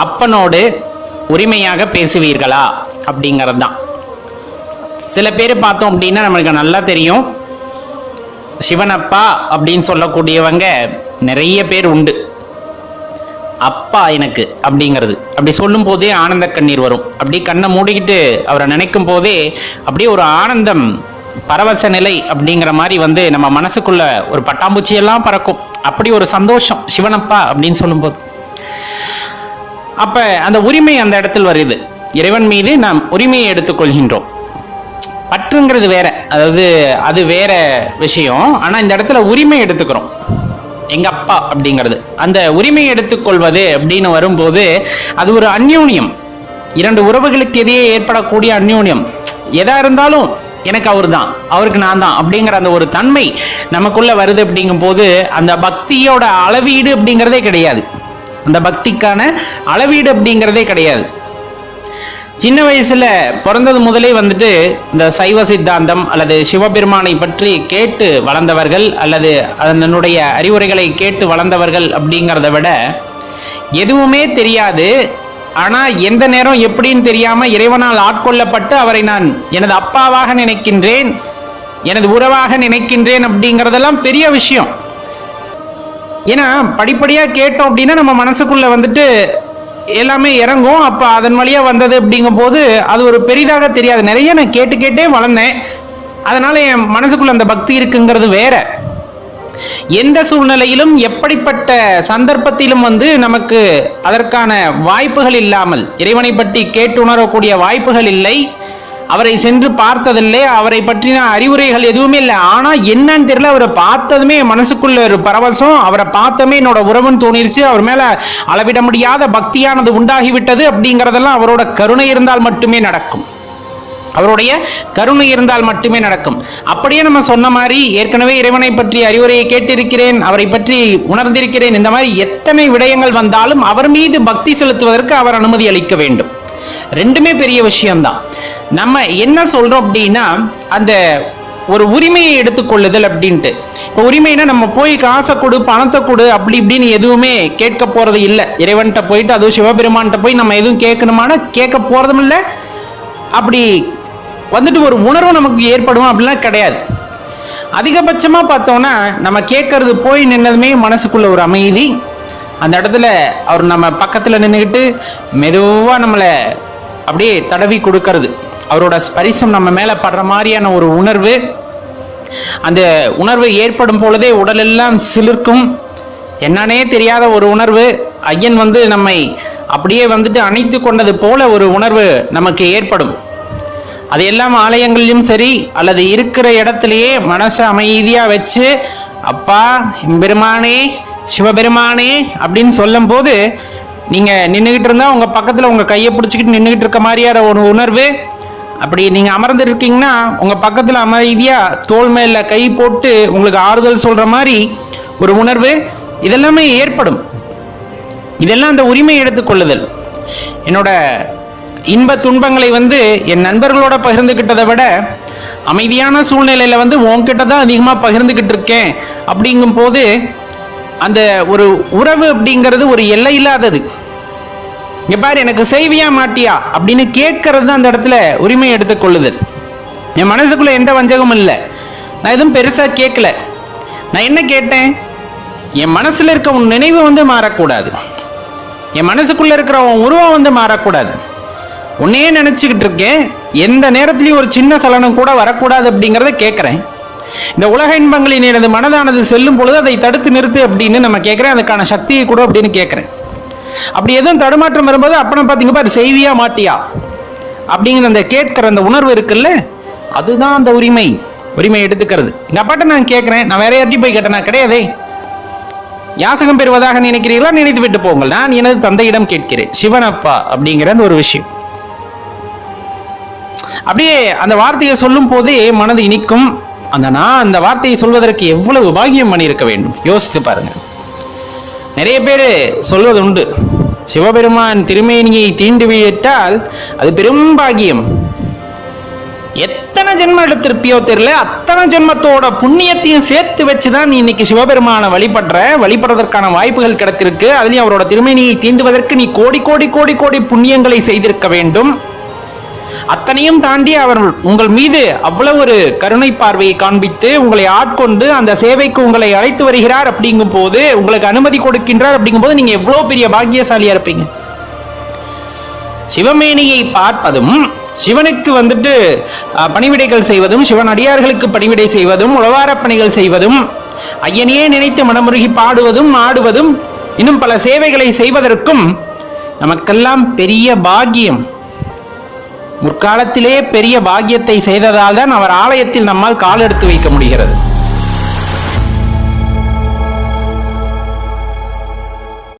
அப்பனோடு உரிமையாக பேசுவீர்களா அப்படிங்கிறது தான். சில பேர் பார்த்தோம் அப்படின்னா நம்மளுக்கு நல்லா தெரியும், சிவனப்பா அப்படின்னு சொல்லக்கூடியவங்க நிறைய பேர் உண்டு. அப்பா எனக்கு அப்படிங்கிறது அப்படி சொல்லும் போதே ஆனந்த கண்ணீர் வரும். அப்படி கண்ணை மூடிக்கிட்டு அவரை நினைக்கும் போதே அப்படியே ஒரு ஆனந்தம், பரவச நிலை அப்படிங்கிற மாதிரி வந்து நம்ம மனசுக்குள்ள ஒரு பட்டாம்பூச்சியெல்லாம் பறக்கும். அப்படி ஒரு சந்தோஷம் சிவனப்பா அப்படின்னு சொல்லும்போது. அப்ப அந்த உரிமை அந்த இடத்தில் வருது. இறைவன் மீது நாம் உரிமையை எடுத்துக்கொள்கின்றோம். பற்றுங்கிறது வேற, அதாவது அது வேற விஷயம். ஆனா இந்த இடத்துல உரிமை எடுத்துக்கிறோம், எங்க அப்பா அப்படிங்கிறது. அந்த உரிமை எடுத்துக்கொள்வது அப்படின்னு வரும்போது அது ஒரு அந்யோன்யம், இரண்டு உறவுகளுக்கு எதையே ஏற்படக்கூடிய அந்யோன்யம். எதா இருந்தாலும் எனக்கு அவர் தான், அவருக்கு நான் தான் அப்படிங்கிற அந்த ஒரு தன்மை நமக்குள்ள வருது. அப்படிங்கும் போது அந்த பக்தியோட அளவீடு அப்படிங்கிறதே கிடையாது, அந்த பக்திக்கான அளவீடு அப்படிங்கிறதே கிடையாது. சின்ன வயசுல பிறந்தது முதலே வந்துட்டு இந்த சைவ சித்தாந்தம் அல்லது சிவபெருமானை பற்றி கேட்டு வளர்ந்தவர்கள் அல்லது அதனுடைய அறிவுரைகளை கேட்டு வளர்ந்தவர்கள் அப்படிங்கிறத விட எதுவுமே தெரியாது, ஆனா எந்த நேரம் எப்படின்னு தெரியாம இறைவனால் ஆட்கொள்ளப்பட்டு அவரை நான் எனது அப்பாவாக நினைக்கின்றேன், எனது உறவாக நினைக்கின்றேன் அப்படிங்கிறதெல்லாம் பெரிய விஷயம். ஏன்னா படிப்படியா கேட்டோம் அப்படின்னா நம்ம மனசுக்குள்ள வந்துட்டு எல்லாமே இறங்கும். அப்ப அதன் வழியா வந்தது அப்படிங்கும் போது அது ஒரு பெரிதாக தெரியாது. நிறைய நான் கேட்டே வளர்ந்தேன், அதனால என் மனசுக்குள்ள அந்த பக்தி இருக்குங்கிறது வேற. எந்த சூழ்நிலையிலும் எப்படிப்பட்ட சந்தர்ப்பத்திலும் வந்து நமக்கு அதற்கான வாய்ப்புகள் இல்லாமல், இறைவனை பற்றி கேட்டு உணரக்கூடிய வாய்ப்புகள் இல்லை, அவரை சென்று பார்த்ததில்லை, அவரை பற்றின அறிவுரைகள் எதுவுமே இல்லை. ஆனா என்னன்னு தெரியல, அவரை பார்த்ததுமே மனசுக்குள்ள ஒரு பரவசம், அவரை பார்த்தமே என்னோட உறவுன்னு தோணிருச்சு, அவர் மேல அளவிட முடியாத பக்தியானது உண்டாகிவிட்டது. அப்படிங்கிறதெல்லாம் அவரோட கருணை இருந்தால் மட்டுமே நடக்கும், அவருடைய கருணை இருந்தால் மட்டுமே நடக்கும். அப்படியே நம்ம சொன்ன மாதிரி ஏற்கனவே இறைவனை பற்றி அறிவுரையை கேட்டிருக்கிறேன், அவரை பற்றி உணர்ந்திருக்கிறேன், இந்த மாதிரி எத்தனை விடயங்கள் வந்தாலும் அவர் மீது பக்தி செலுத்துவதற்கு அவர் அனுமதி அளிக்க வேண்டும். ரெண்டுமே பெரிய விஷயம்தான். நம்ம என்ன சொல்றோம் அப்படின்னா அந்த ஒரு உரிமையை எடுத்துக்கொள்ளுதல் அப்படின்ட்டு. இப்போ உரிமைனா நம்ம போய் காசை கொடு, பணத்தை கொடு அப்படி இப்படின்னு எதுவுமே கேட்க போறது இல்லை. இறைவன்கிட்ட போயிட்டு அதுவும் சிவபெருமான்கிட்ட போய் நம்ம எதுவும் கேட்கணுமான கேட்க போறதும் இல்லை. அப்படி வந்துட்டு ஒரு உணர்வு நமக்கு ஏற்படும் அப்படிலாம் கிடையாது. அதிகபட்சமா பார்த்தோம்னா நம்ம கேட்கறது போய் நின்னதுமே மனசுக்குள்ள ஒரு அமைதி. அந்த இடத்துல அவர் நம்ம பக்கத்துல நின்றுக்கிட்டு மெதுவா நம்மளை அப்படியே தடவி கொடுக்கறது, அவரோட ஸ்பரிசம் நம்ம மேல படுற மாதிரியான ஒரு உணர்வு. அந்த உணர்வு ஏற்படும் பொழுதே உடலெல்லாம் சிலிர்க்கும், என்னன்னே தெரியாத ஒரு உணர்வு. ஐயன் வந்து நம்மை அப்படியே வந்துட்டு அணைத்து கொண்டது போல ஒரு உணர்வு நமக்கு ஏற்படும். அது எல்லாம் ஆலயங்களிலும் சரி அல்லது இருக்கிற இடத்துலயே மனசை அமைதியா வச்சு அப்பா பெருமானே சிவபெருமானே அப்படின்னு சொல்லும் போது நீங்க நின்றுகிட்டு இருந்தா உங்க பக்கத்துல உங்க கையை பிடிச்சிக்கிட்டு நின்றுகிட்டு இருக்க மாதிரியான ஒரு உணர்வு. அப்படி நீங்க அமர்ந்து இருக்கீங்கன்னா உங்க பக்கத்துல அமைதியா தோள் மேல கை போட்டு உங்களுக்கு ஆறுதல் சொல்ற மாதிரி ஒரு உணர்வு, இதெல்லாமே ஏற்படும். இதெல்லாம் அந்த உரிமை எடுத்துக்கொள்ளுதல். என்னோட இன்ப துன்பங்களை வந்து என் நண்பர்களோட பகிர்ந்துகிட்டதை விட அமைதியான சூழ்நிலையில வந்து உன்கிட்ட தான் அதிகமா பகிர்ந்துகிட்டு இருக்கேன். அப்படிங்கும் போது அந்த ஒரு உறவு அப்படிங்கிறது ஒரு எல்லை இல்லாதது. இங்க பாரு எனக்கு செய்வியா மாட்டியா அப்படின்னு கேட்கறது அந்த இடத்துல உரிமை எடுத்துக்கொள்ளுதல். என் மனசுக்குள்ள எந்த வஞ்சகமும் இல்லை, நான் எதுவும் பெருசா கேட்கல. நான் என்ன கேட்டேன், என் மனசுல இருக்க உன் நினைவு வந்து மாறக்கூடாது, என் மனசுக்குள்ள இருக்கிற உன் உருவம் வந்து மாறக்கூடாது. உன்னையே நினைச்சுக்கிட்டு இருக்கேன், எந்த நேரத்திலையும் ஒரு சின்ன சலனம் கூட வரக்கூடாது அப்படிங்கிறத கேட்கிறேன். இந்த உலக இன்பங்களின் எனது மனதானது செல்லும் பொழுது அதை தடுத்து நிறுத்து அப்படின்னு நம்ம கேட்கிறேன், அதுக்கான சக்தியை கூட அப்படின்னு கேட்கிறேன். அப்படி எதுவும் தடுமாற்றம் வரும்போது அப்பறம் பார்த்தீங்க பாரு செய்வியா மாட்டியா அப்படிங்கிற அந்த கேட்கிற அந்த உணர்வு இருக்குல்ல, அதுதான் அந்த உரிமை எடுத்துக்கிறது. எங்க அப்பாட்ட நான் கேட்கிறேன், நான் வேற யார்ட்டி போய் கேட்டேனா? கிடையாதே. யாசகம் பெறுவதாக நினைக்கிறீர்களா? நினைத்து விட்டு போங்கள், நான் எனது தந்தையிடம் கேட்கிறேன், சிவனப்பா அப்படிங்கிற அந்த ஒரு விஷயம். அப்படியே அந்த வார்த்தையை சொல்லும் போதே மனது இனிக்கும். அந்த வார்த்தையை சொல்வதற்கு எவ்வளவு பாக்கியம் பண்ணியிருக்க வேண்டும் யோசித்து பாருங்க. நிறைய பேர் சொல்வது உண்டு, சிவபெருமான் திருமேனியை தீண்டு விட்டால் அது பெரும் பாக்கியம். எத்தனை ஜென்மம் எடுத்திருப்பியோ தெரியல, அத்தனை ஜென்மத்தோட புண்ணியத்தையும் சேர்த்து வச்சுதான் நீ இன்னைக்கு சிவபெருமானை வழிபடுறதற்கான வாய்ப்புகள் கிடைத்திருக்கு. அதுலயும் அவரோட திருமேனியை தீண்டுவதற்கு நீ கோடி கோடி கோடி கோடி புண்ணியங்களை செய்திருக்க வேண்டும். அத்தனையும் தாண்டி அவர் உங்கள் மீது அவ்வளவு ஒரு கருணை பார்வையை காண்பித்து உங்களை ஆட்கொண்டு அந்த சேவைக்கு உங்களை அழைத்து வருகிறார். அப்படிங்கும் போது, உங்களுக்கு அனுமதி கொடுக்கின்றார் அப்படிங்கும் போது நீங்க எவ்வளவு பெரிய பாக்கியசாலியா இருப்பீங்க. சிவமேனியை பார்ப்பதும், சிவனுக்கு பணிவிடைகள் செய்வதும், சிவன் அடியார்களுக்கு பணிவிடை செய்வதும், உழவார பணிகள் செய்வதும், ஐயனையே நினைத்து மனமுருகி பாடுவதும் ஆடுவதும், இன்னும் பல சேவைகளை செய்வதற்கும் நமக்கெல்லாம் பெரிய பாக்கியம். முற்காலத்திலே பெரிய பாக்கியத்தை செய்ததால் தான் அவர் ஆலயத்தில் நம்மால் கால் எடுத்து வைக்க முடிகிறது.